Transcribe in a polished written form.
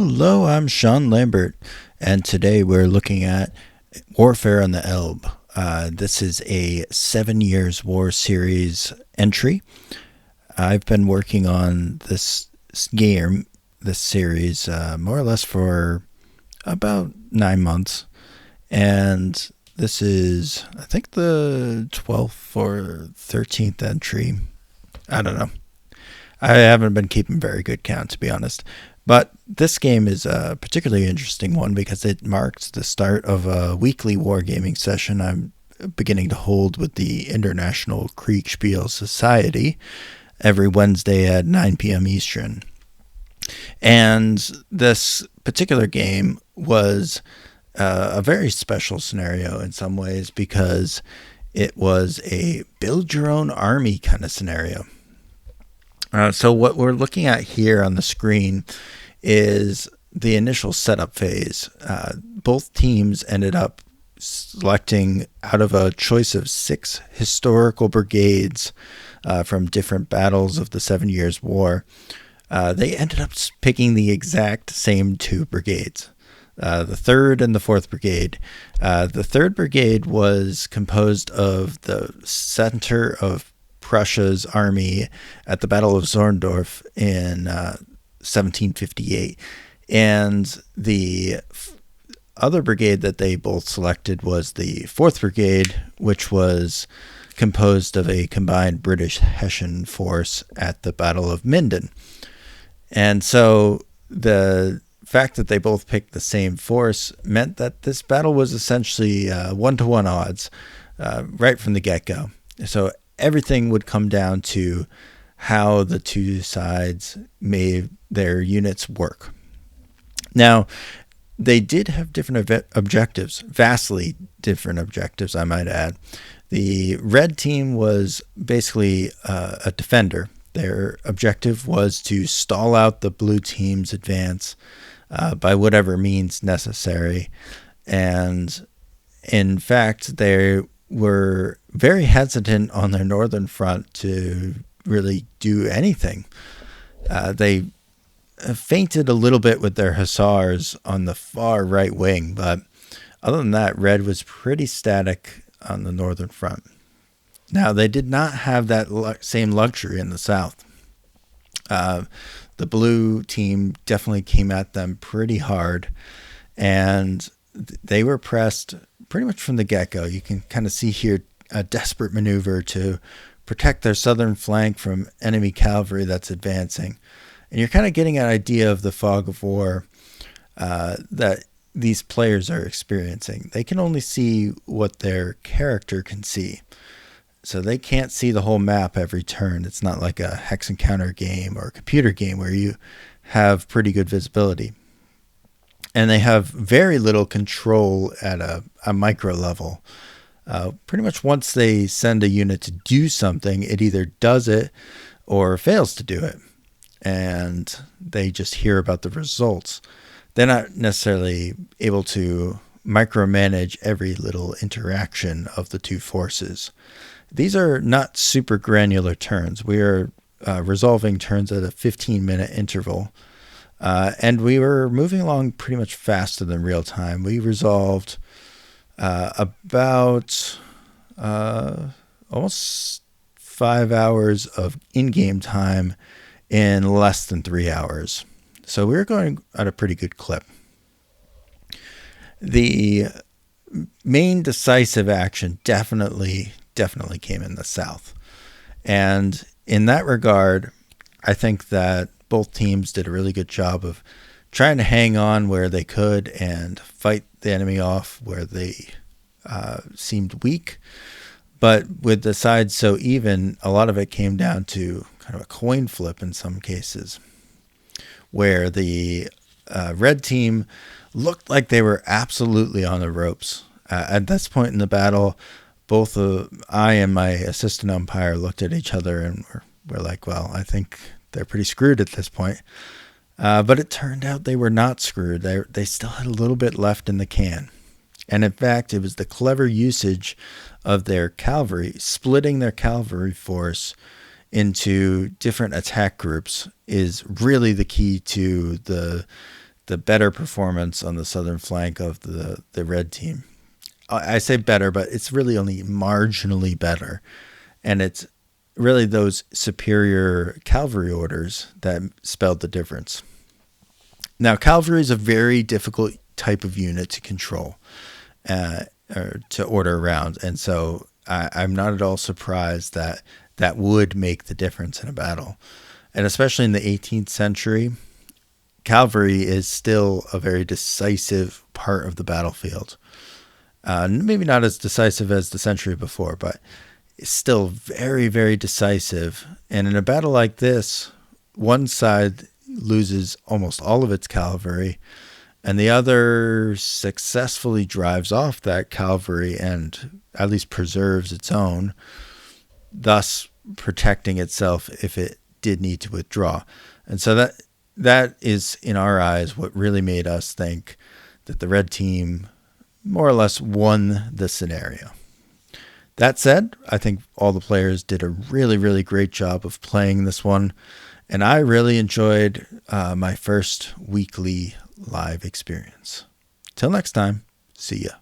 Hello, I'm Sean Lambert, and today we're looking at Warfare on the Elbe. This is a 7 Years War series entry. I've been working on this game, this series, more or less for about 9 months, and this is, I think, the 12th or 13th entry. I don't know. I haven't been keeping very good count, to be honest. But this game is a particularly interesting one because it marks the start of a weekly wargaming session I'm beginning to hold with the International Kriegsspiel Society every Wednesday at 9 p.m. Eastern. And this particular game was a very special scenario in some ways because it was a build your own army kind of scenario. So what we're looking at here on the screen is the initial setup phase. Both teams ended up selecting out of a choice of 6 historical brigades from different battles of the 7 Years' War. They ended up picking the exact same 2 brigades, the 3rd and the 4th Brigade. The 3rd Brigade was composed of the center of Prussia's army at the Battle of Zorndorf in 1758. And the other brigade that they both selected was the 4th Brigade, which was composed of a combined British-Hessian force at the Battle of Minden. And so the fact that they both picked the same force meant that this battle was essentially 1-to-1 odds right from the get-go. So everything would come down to how the two sides made their units work. Now, they did have different objectives, vastly different objectives, I might add. The red team was basically a defender. Their objective was to stall out the blue team's advance by whatever means necessary. And in fact, they were very hesitant on their northern front to really do anything. They feinted a little bit with their hussars on the far right wing, but other than that, red was pretty static on the northern front. Now, they did not have that same luxury in the south. The blue team definitely came at them pretty hard, and they were pressed pretty much from the get-go. You can kind of see here a desperate maneuver to protect their southern flank from enemy cavalry that's advancing. And you're kind of getting an idea of the fog of war that these players are experiencing. They can only see what their character can see. So they can't see the whole map every turn. It's not like a hex and counter game or a computer game where you have pretty good visibility. And they have very little control at a micro level. Pretty much once they send a unit to do something, it either does it or fails to do it. And they just hear about the results. They're not necessarily able to micromanage every little interaction of the two forces. These are not super granular turns. We are resolving turns at a 15-minute interval. And we were moving along pretty much faster than real time. We resolved about almost 5 hours of in-game time in less than 3 hours. So we were going at a pretty good clip. The main decisive action definitely came in the south. And in that regard, I think that both teams did a really good job of trying to hang on where they could and fight the enemy off where they seemed weak. But with the sides so even, a lot of it came down to kind of a coin flip in some cases, where the red team looked like they were absolutely on the ropes. At this point in the battle, both I and my assistant umpire looked at each other and we're like, well, I think they're pretty screwed at this point. But it turned out they were not screwed. They still had a little bit left in the can. And in fact, it was the clever usage of their cavalry, splitting their cavalry force into different attack groups is really the key to the the better performance on the southern flank of the red team. I say better, but it's really only marginally better. And it's really those superior cavalry orders that spelled the difference. Now, cavalry is a very difficult type of unit to control or to order around. And so I'm not at all surprised that that would make the difference in a battle. And especially in the 18th century, cavalry is still a very decisive part of the battlefield. Maybe not as decisive as the century before, but it's still very, very decisive. And in a battle like this, one side loses almost all of its cavalry, and the other successfully drives off that cavalry and at least preserves its own, thus protecting itself if it did need to withdraw. And so that is, in our eyes, what really made us think that the red team more or less won the scenario. That said, I think all the players did a really, really great job of playing this one, and I really enjoyed my first weekly live experience. Till next time, see ya.